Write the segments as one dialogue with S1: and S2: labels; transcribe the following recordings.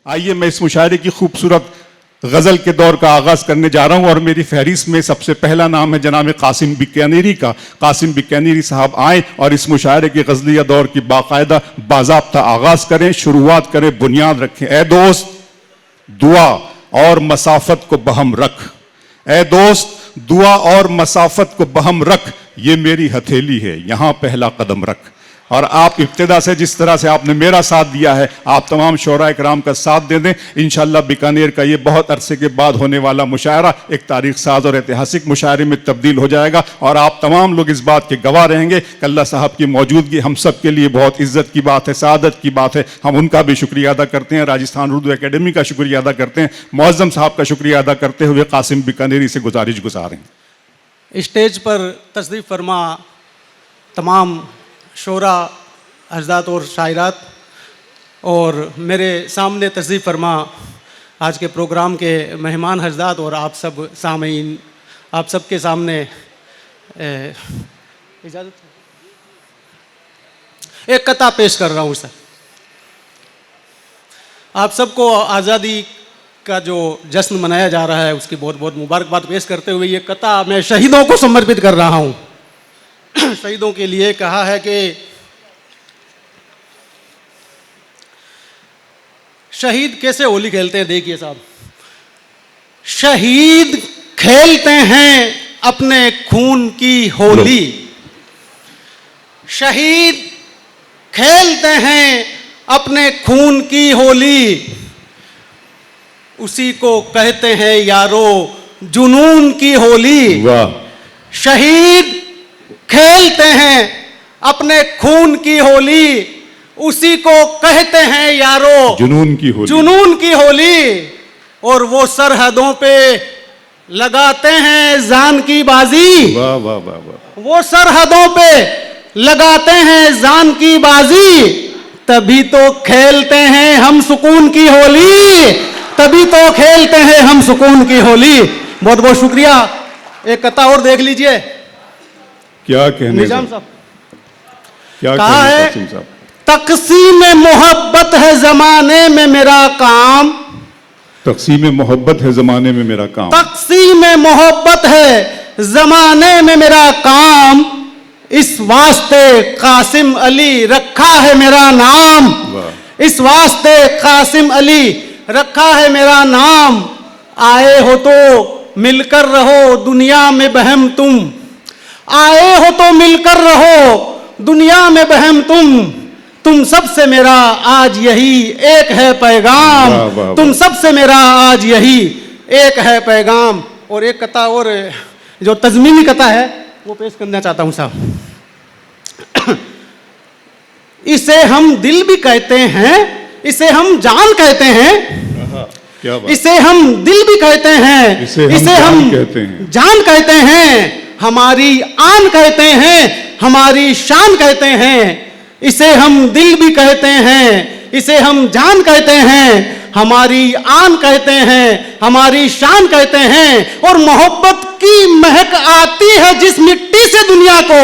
S1: आइए मैं इस मुशायरे की खूबसूरत गज़ल के दौर का आगाज़ करने जा रहा हूँ और मेरी फहरिस्त में सबसे पहला नाम है जनाब कासिम बिकानेरी का। कासिम बिकानेरी साहब आए और इस मुशायरे के गज़लिया दौर की बाकायदा बाज़ाब्ता आगाज़ करें, शुरुआत करें, बुनियाद रखें। ए दोस्त दुआ और मसाफत को बहम रख, ए दोस्त दुआ और मसाफत को बहम रख, ये मेरी हथेली है यहाँ पहला कदम रख। और आप इब्तिदा से जिस तरह से आपने मेरा साथ दिया है, आप तमाम शोराए कराम का साथ दे दें। इंशाअल्लाह बीकानेर का ये बहुत अरसे के बाद होने वाला मुशायरा एक तारीख साज और ऐतिहासिक मुशायरे में तब्दील हो जाएगा और आप तमाम लोग इस बात के गवाह रहेंगे। कल्ला साहब की मौजूदगी हम सब के लिए बहुत इज्जत की बात है, सादत की बात है। हम उनका भी शुक्रिया अदा करते हैं, राजस्थान उर्दू एकेडमी का शुक्रिया अदा करते हैं, मुअज्जम साहब का शुक्रिया अदा करते हुए कासिम बीकानेरी से गुजारिश गुजारें।
S2: स्टेज पर तशरीफ़ फरमा तमाम शोरा हज़रात और शायरात और मेरे सामने तशरीफ़ फरमा आज के प्रोग्राम के मेहमान हज़रात और आप सब सामीन, आप सब के सामने इजाज़त एक कथा पेश कर रहा हूँ सर। आप सबको आज़ादी का जो जश्न मनाया जा रहा है उसकी बहुत बहुत मुबारकबाद पेश करते हुए ये कथा मैं शहीदों को समर्पित कर रहा हूँ। शहीदों के लिए कहा है कि शहीद कैसे होली खेलते हैं, देखिए साहब। शहीद खेलते हैं अपने खून की होली, शहीद खेलते हैं अपने खून की होली, उसी को कहते हैं यारो जुनून की होली। वाह। शहीद खेलते हैं अपने खून की होली, उसी को कहते हैं यारो
S1: जुनून की होली,
S2: जुनून की होली। और वो सरहदों पे लगाते हैं जान की बाजी।
S1: वाह वाह वाह वाह।
S2: वो सरहदों पे लगाते हैं जान की बाजी, तभी तो खेलते हैं हम सुकून की होली, तभी तो खेलते हैं हम सुकून की होली। बहुत बहुत शुक्रिया। एक कथा और देख लीजिए।
S1: क्या कहने
S2: निजाम साहब
S1: क्या
S2: कहा है,
S1: कासिम साहब?
S2: तक़सीम मोहब्बत है जमाने में मेरा काम,
S1: तक़सीम मोहब्बत है जमाने में मेरा काम,
S2: तक़सीम मोहब्बत है जमाने में मेरा काम, इस वास्ते कासिम अली रखा है मेरा नाम, इस वास्ते कासिम अली रखा है मेरा नाम। आए हो तो मिलकर रहो दुनिया में बहम तुम, आए हो तो मिलकर रहो दुनिया में बहम तुम सबसे मेरा आज यही एक है पैगाम,
S1: वाह, वाह, वाह।
S2: तुम सबसे मेरा आज यही एक है पैगाम। और एक कथा और जो तज़मीनी कथा है वो पेश करना चाहता हूं साहब। इसे हम दिल भी कहते हैं, इसे हम जान कहते हैं,
S1: क्या बात।
S2: इसे हम दिल भी कहते हैं, इसे हम जान कहते हैं, हमारी आन कहते हैं, हमारी शान कहते हैं। इसे हम दिल भी कहते हैं, इसे हम जान कहते हैं, हमारी आन कहते हैं, हमारी शान कहते हैं। और मोहब्बत की महक आती है जिस मिट्टी से दुनिया को,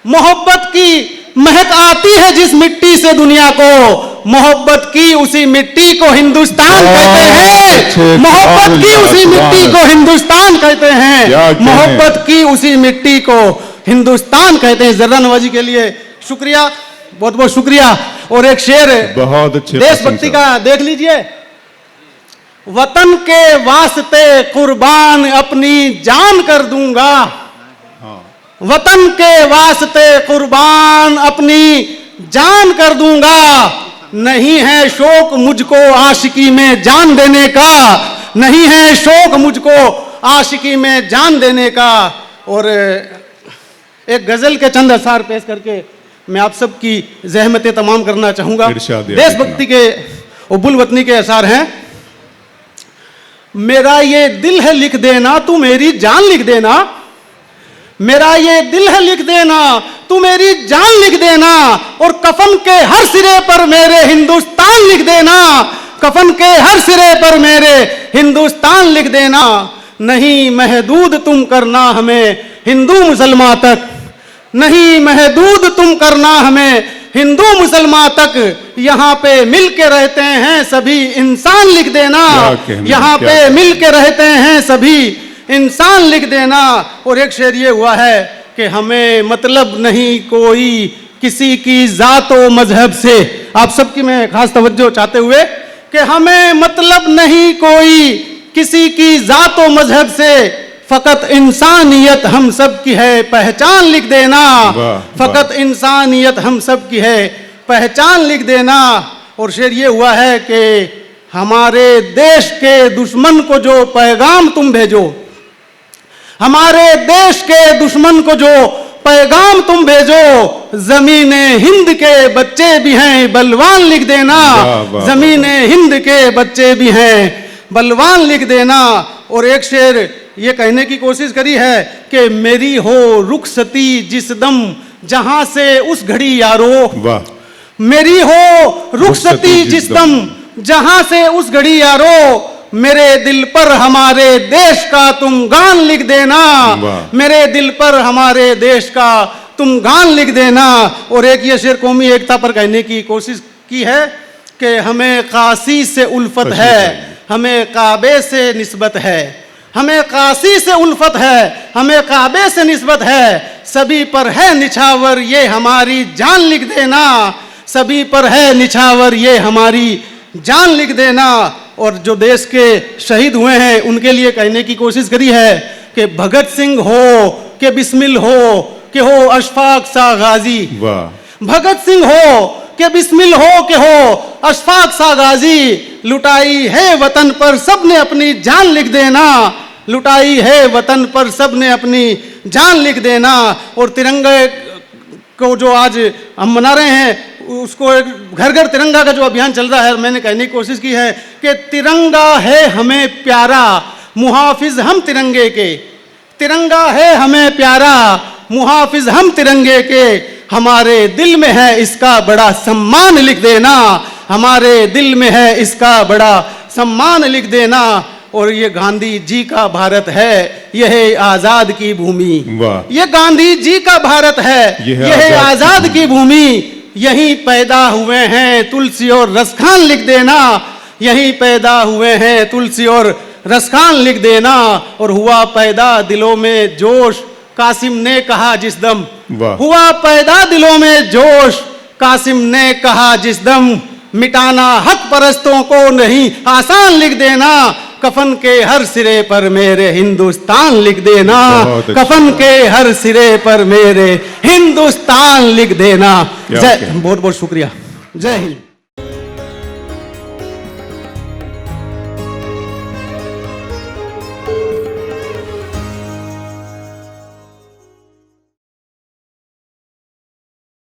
S2: मोहब्बत की महक आती है जिस मिट्टी से दुनिया को, मोहब्बत की उसी मिट्टी को हिंदुस्तान कहते हैं, मोहब्बत की उसी मिट्टी को हिंदुस्तान कहते हैं, मोहब्बत की उसी मिट्टी को हिंदुस्तान कहते हैं। जर्रा नवाजी के लिए शुक्रिया, बहुत बहुत शुक्रिया। और एक शेर
S1: बहुत अच्छे
S2: देशभक्ति का देख लीजिए। वतन के वास्ते कुर्बान अपनी जान कर दूंगा, वतन के वास्ते कुर्बान अपनी जान कर दूंगा, नहीं है शौक मुझको आशिकी में जान देने का, नहीं है शौक मुझको आशिकी में जान देने का। और एक गजल के चंद असार पेश करके मैं आप सब की ज़हमतें तमाम करना चाहूंगा। देशभक्ति के उबुल वतनी के असार हैं। मेरा ये दिल है लिख देना तू मेरी जान लिख देना, मेरा ये दिल है लिख देना तू मेरी जान लिख देना, और कफन के हर सिरे पर मेरे हिंदुस्तान लिख देना, कफन के हर सिरे पर मेरे हिंदुस्तान लिख देना। नहीं महदूद तुम करना हमें हिंदू मुसलमान तक, नहीं महदूद तुम करना हमें हिंदू मुसलमान तक यहाँ पे मिल के रहते हैं सभी इंसान, लिख देना। यहाँ पे मिल के रहते हैं सभी इंसान, लिख देना। और एक शेर ये हुआ है कि हमें मतलब नहीं कोई किसी की जात व मजहब से। आप सबकी मैं खास तवज्जो चाहते हुए कि हमें मतलब नहीं कोई किसी की जात व मजहब से, फकत इंसानियत हम सब की है पहचान, लिख देना। फकत इंसानियत हम सब की है पहचान, लिख देना। और शेर ये हुआ है कि हमारे देश के दुश्मन को जो पैगाम तुम भेजो, हमारे देश के दुश्मन को जो पैगाम तुम भेजो, जमीने हिंद के बच्चे भी हैं बलवान, लिख देना। जमीने हिंद के बच्चे भी हैं बलवान, लिख देना। और एक शेर ये कहने की कोशिश करी है कि मेरी हो रुखसती जिस दम जहां से उस घड़ी यारो, मेरी हो रुखसती जिस दम जहां से उस घड़ी यारो, मेरे दिल पर हमारे देश का तुम गान, लिख देना। मेरे दिल पर हमारे देश का तुम गान, लिख देना। और एक ये शेर कौमी एकता पर कहने की कोशिश की है कि हमें काशी से उल्फत है, हमें काबे से निस्बत है, हमें काशी से उल्फत है, हमें काबे से निस्बत है, सभी पर है निछावर ये हमारी जान, लिख देना। सभी पर है निछावर ये हमारी जान, लिख देना। और जो देश के शहीद हुए हैं उनके लिए कहने की कोशिश करी है कि भगत सिंह हो कि बिस्मिल हो कि हो अशफाक सा गाजी, भगत सिंह हो कि बिस्मिल हो कि हो अशफाक सा गाजी, लुटाई है वतन पर सबने अपनी जान, लिख देना। लुटाई है वतन पर सबने अपनी जान, लिख देना। और तिरंगे को जो आज हम मना रहे हैं उसको घर घर तिरंगा का जो अभियान चल रहा है, मैंने कहने की कोशिश की है कि तिरंगा है हमें प्यारा, मुहाफिज हम तिरंगे के। तिरंगा है हमें प्यारा, मुहाफिज हम तिरंगे के, हमारे दिल में है इसका बड़ा सम्मान, लिख देना। हमारे दिल में है इसका बड़ा सम्मान, लिख देना। और ये गांधी जी का भारत है, यह है आजाद की भूमि। ये गांधी जी का भारत है, यह है आजाद की भूमि। यहीं पैदा हुए हैं तुलसी और रसखान, लिख देना। यहीं पैदा हुए हैं तुलसी और रसखान, लिख देना। और हुआ पैदा दिलों में जोश, कासिम ने कहा जिस दम, हुआ पैदा दिलों में जोश, कासिम ने कहा जिस दम, मिटाना हक परस्तों को नहीं आसान, लिख देना। कफन के हर सिरे पर मेरे हिंदुस्तान, लिख देना। कफन के हर सिरे पर मेरे हिंदुस्तान, लिख देना। जय, बहुत बहुत शुक्रिया। जय हिंद।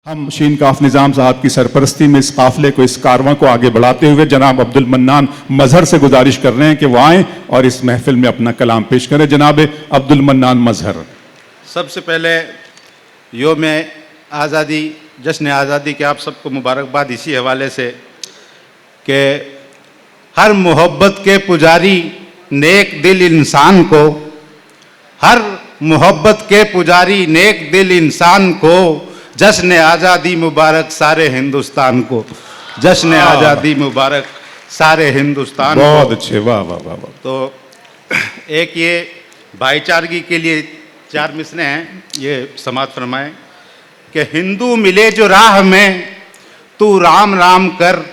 S1: हम शीन काफ निज़ाम साहब की सरपरस्ती में इस काफले को, इस कारवां को आगे बढ़ाते हुए जनाब अब्दुल मन्नान मजहर से गुजारिश कर रहे हैं कि वो आएँ और इस महफिल में अपना कलाम पेश करें। जनाब अब्दुल मन्नान मजहर।
S3: सबसे पहले योम आज़ादी, जश्न आज़ादी के आप सबको मुबारकबाद इसी हवाले से कि हर मोहब्बत के पुजारी नेक दिल इंसान को, हर मोहब्बत के पुजारी नेक दिल इंसान को, जश्न आज़ादी मुबारक सारे हिंदुस्तान को। जश्न आज़ादी मुबारक सारे हिंदुस्तान को।
S1: बहुत अच्छे, वाह वाह वाह वाह।
S3: तो एक ये भाईचारगी के लिए 4 मिसरें हैं, ये समात फरमाएं कि हिंदू मिले जो राह में तू राम राम कर,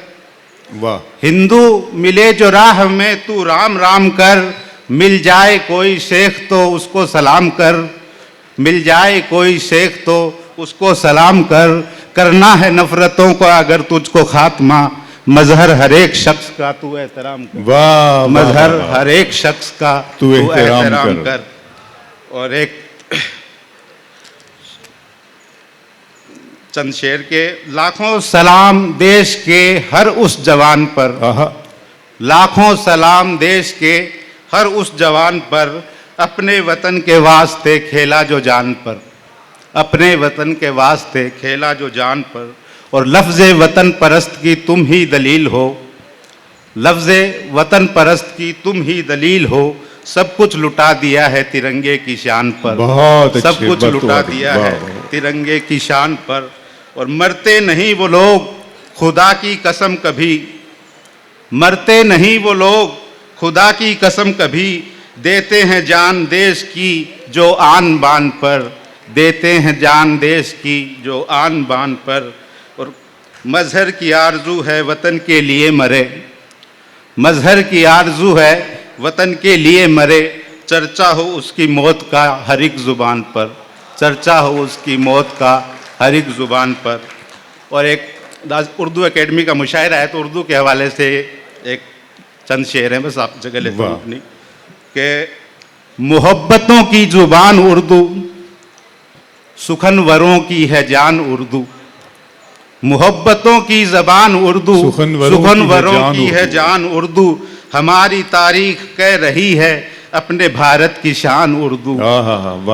S1: वाह।
S3: हिंदू मिले जो राह में तू राम राम कर, मिल जाए कोई शेख तो उसको सलाम कर, मिल जाए कोई शेख तो उसको सलाम कर, करना है नफरतों को अगर तुझको खात्मा, मजहर हर एक शख्स का तू एहतराम कर।
S1: वाह,
S3: मजहर हर एक शख्स का
S1: तू एहतराम कर।
S3: और एक चंद शेर के, लाखों सलाम देश के हर उस जवान पर, लाखों सलाम देश के हर उस जवान पर, अपने वतन के वास्ते खेला जो जान पर, अपने वतन के वास्ते खेला जो जान पर। और लफ्ज़े वतन परस्त की तुम ही दलील हो, लफ्ज़े वतन परस्त की तुम ही दलील हो, सब कुछ लुटा दिया है तिरंगे की शान पर,
S1: बहुत
S3: सब कुछ लुटा दिया है तिरंगे की शान पर। और मरते नहीं वो लोग खुदा की कसम कभी, मरते नहीं वो लोग खुदा की कसम कभी, देते हैं जान देश की जो आन बान पर, देते हैं जान देश की जो आन बान पर। और मजहर की आरजू है वतन के लिए मरे, मजहर की आरजू है वतन के लिए मरे, चर्चा हो उसकी मौत का हर एक ज़ुबान पर, चर्चा हो उसकी मौत का हर एक ज़ुबान पर। और एक उर्दू एकेडमी का मुशायरा है, तो उर्दू के हवाले से एक चंद शेर हैं, बस आप जगह लेते हैं अपनी, कि मोहब्बतों की ज़ुबान उर्दू, सुखनवरों की है जान उर्दू, मोहब्बतों की ज़बान उर्दू, सुखनवरों की है जान उर्दू, हमारी तारीख कह रही है अपने भारत की शान उर्दू,
S1: वाह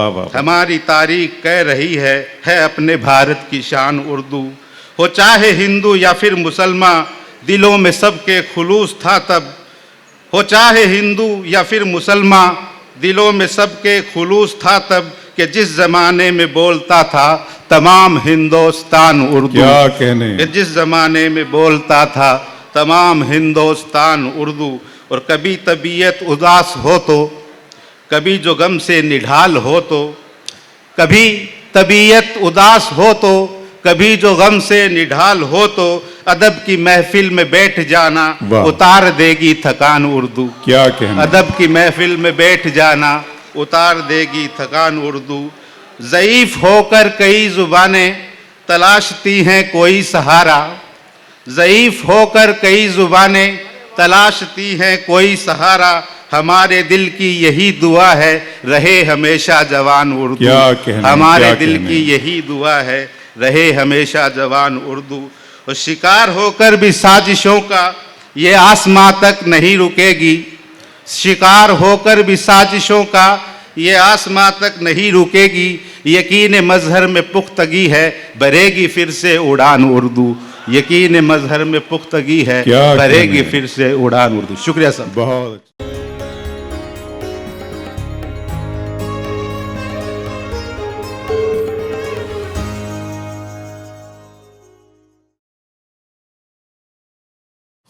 S1: वाह,
S3: हमारी तारीख कह रही है अपने भारत की शान उर्दू। हो चाहे हिंदू या फिर मुसलमान, दिलों में सबके खुलूस था तब, हो चाहे हिंदू या फिर मुसलमान, दिलों में सबके खुलूस था तब, कि जिस जमाने में बोलता था तमाम हिंदुस्तान उर्दू,
S1: क्या कहने,
S3: कि जिस जमाने में बोलता था तमाम हिंदुस्तान उर्दू। और कभी तबीयत उदास हो तो, कभी जो गम से निढाल हो तो, कभी तबीयत उदास हो तो, कभी जो गम से निढाल हो तो, अदब की महफिल में बैठ जाना उतार देगी थकान उर्दू,
S1: क्या कहना,
S3: अदब की महफिल में बैठ जाना उतार देगी थकान उर्दू। ज़ईफ होकर कई ज़ुबानें तलाशती हैं कोई सहारा, ज़ईफ होकर कई ज़ुबानें तलाशती हैं कोई सहारा, हमारे दिल की यही दुआ है रहे हमेशा जवान उर्दू,
S1: क्या कहना,
S3: हमारे दिल की यही दुआ है रहे हमेशा जवान उर्दू। और शिकार होकर भी साजिशों का ये आसमां तक नहीं रुकेगी, शिकार होकर भी साजिशों का ये आसमां तक नहीं रुकेगी, यकीन मजहर में पुख्तगी है भरेगी फिर से उड़ान उर्दू, यकीन मजहर में पुख्तगी है भरेगी फिर से उड़ान उर्दू। शुक्रिया साहब,
S1: बहुत।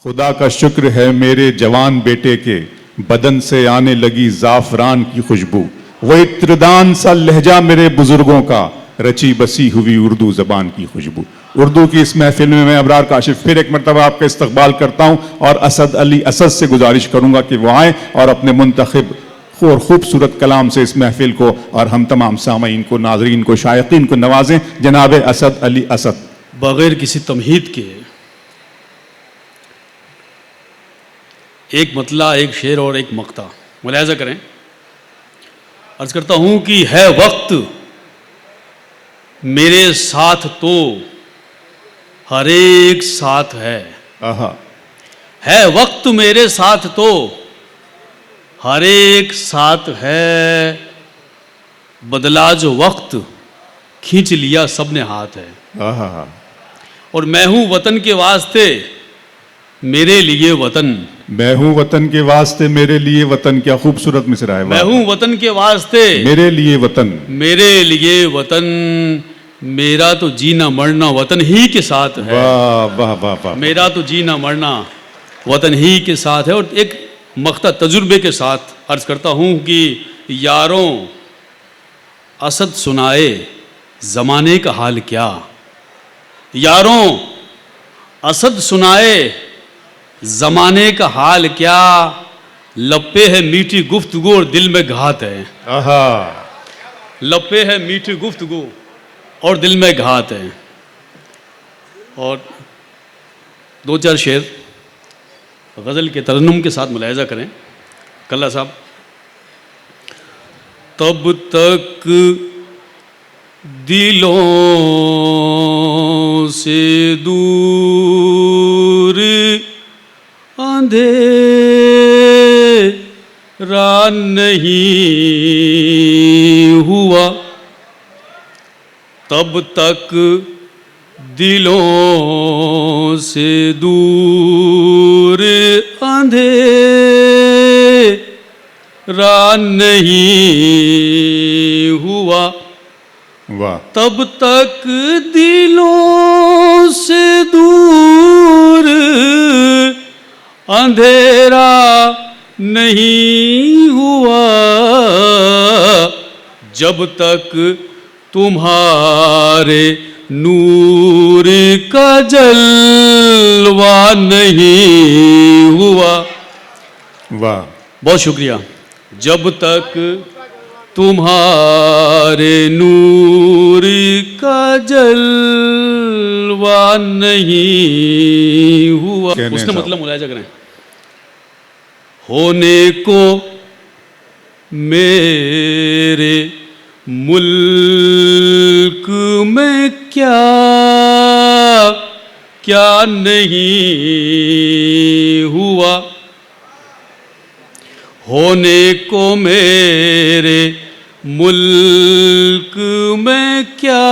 S1: खुदा का शुक्र है मेरे जवान बेटे के बदन से आने लगी जाफरान की खुशबू, वो इत्रदान सा लहजा मेरे बुजुर्गों का, रची बसी हुई उर्दू जबान की खुशबू। उर्दू की इस महफिल में मैं अबरार काशिफ फिर एक मरतबा आपका इस्तकबाल करता हूं और असद अली असद से गुजारिश करूंगा कि वो आए और अपने मुंतखब और खूबसूरत कलाम से इस महफिल को और हम तमाम सामीन को, नाजरीन को, शायकीन को नवाजें। जनाब असद अली असद।
S4: बगैर किसी तमहीद के एक मतला, एक शेर और एक मक्ता मुलाहिजा करें। अर्ज करता हूं कि है वक्त मेरे साथ तो हर एक साथ है वक्त मेरे साथ तो हर एक साथ है, बदला जो वक्त खींच लिया सबने हाथ है। और मैं हूं वतन के वास्ते मेरे लिए वतन,
S1: मैं हूं वतन के वास्ते मेरे लिए वतन। क्या खूबसूरत मिसरा है।
S4: मैं हूं वतन के वास्ते
S1: मेरे लिए वतन,
S4: मेरे लिए वतन, मेरा तो जीना मरना वतन ही के साथ है।
S1: वाह वाह वाह वाह,
S4: मेरा तो जीना मरना वतन ही के साथ है। और एक मख्ता तजुर्बे के साथ अर्ज करता हूं कि यारों असद सुनाए ज़माने का हाल क्या, यारों असद सुनाए ज़माने का हाल क्या, लपे है मीठी गुफ्तगू और दिल में घात है। लपे है मीठी गुफ्तगू और दिल में घात है। और दो चार शेर गज़ल के तरन्नुम के साथ मुलाहिजा करें। कल्ला साहब। तब तक दिलों से दूर अंधेरा नहीं हुआ, तब तक दिलों से दूर अंधेरा नहीं हुआ,
S1: वाह।
S4: तब तक दिलों से दूर अंधेरा नहीं हुआ, जब तक तुम्हारे नूर का जलवा नहीं हुआ।
S1: वाह।
S4: बहुत शुक्रिया। जब तक तुम्हारे नूर का जलवा नहीं हुआ, उसका मतलब मुलायजा करें। होने को मेरे मुल्क में क्या क्या नहीं हुआ, होने को मेरे मुल्क में क्या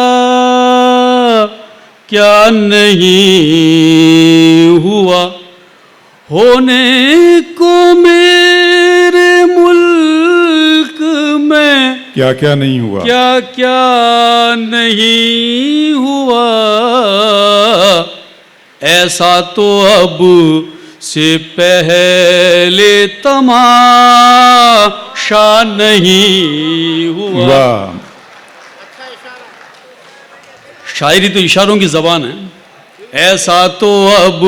S4: क्या नहीं हुआ, होने को मेरे मुल्क में
S1: क्या क्या नहीं हुआ,
S4: क्या क्या नहीं हुआ, ऐसा तो अब से पहले तमाशा नहीं हुआ।
S1: वाह।
S4: शायरी तो इशारों की जबान है। ऐसा तो अब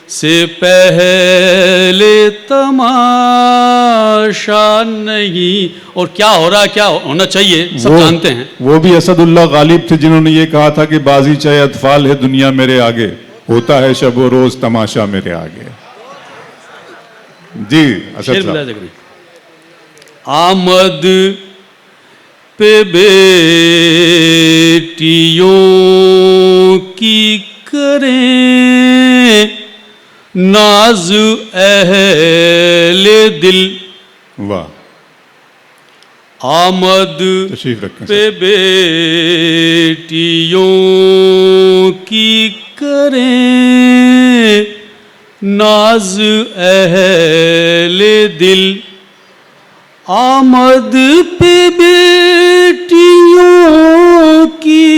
S4: से पहले तमाशा नहीं, और क्या हो रहा, क्या होना चाहिए सब जानते हैं।
S1: वो भी असदुल्लाह गालिब थे जिन्होंने ये कहा था कि बाजी चाहे अतफाल है दुनिया मेरे आगे, होता है शब व रोज तमाशा मेरे आगे। जी असद साहब।
S4: आमद पे बेटियों की करें नाज अहले दिल।
S1: वाह।
S4: आमद
S1: तशरीफ रखें
S4: पे बेटियों की करें नाज अहले दिल, आमद पे बेटियों की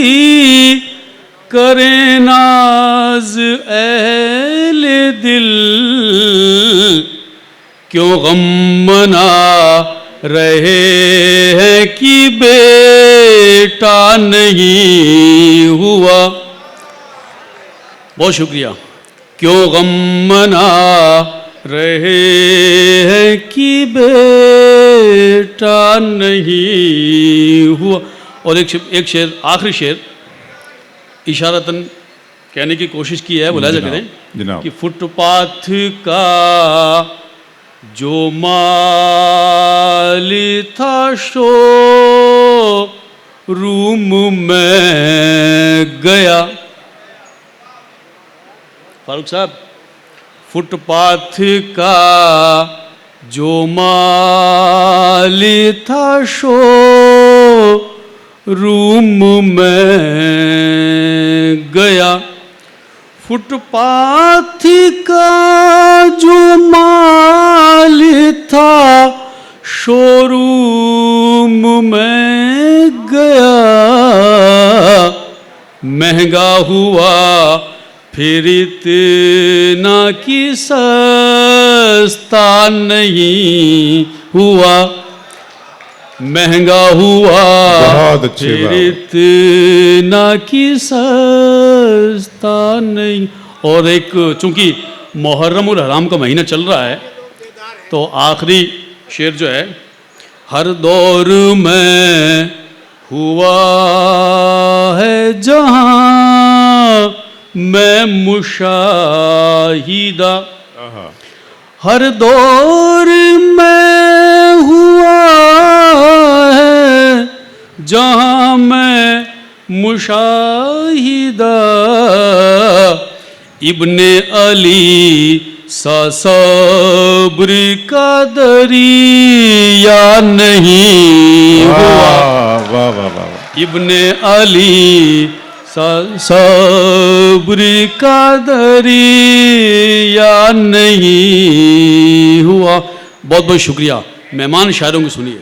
S4: करें नाज अहले दिल, क्यों गम मना रहे हैं कि बेटा नहीं हुआ। बहुत शुक्रिया। क्यों गम मना रहे हैं कि बेटा नहीं हुआ। और एक शेर, आखिरी शेर इशारतन कहने की कोशिश की है, मुलाहिजा करें कि फुटपाथ का जो माल था शो रूम में गया। फारूक साहब, फुटपाथ का जो माल था शो रूम में गया, फुटपाथ का जो माल था शोरूम में गया, महंगा हुआ फिर इतना कि सस्ता नहीं हुआ, महंगा हुआ फिर इतना कि सस्ता नहीं। और एक चूंकि मुहर्रमुल हराम का महीना चल रहा है तो आखिरी शेर जो है, हर दौर में हुआ है जहां मैं मुशाहिदा, हर दौर में हुआ है जहां मैं मुशाहिदा, इब्ने अली सा सब्र का दरिया नहीं हुआ।
S1: वाह वाह वाह।
S4: इब्ने अली सब्र का दरिया नहीं हुआ। बहुत बहुत शुक्रिया। मेहमान शायरों को सुनिए।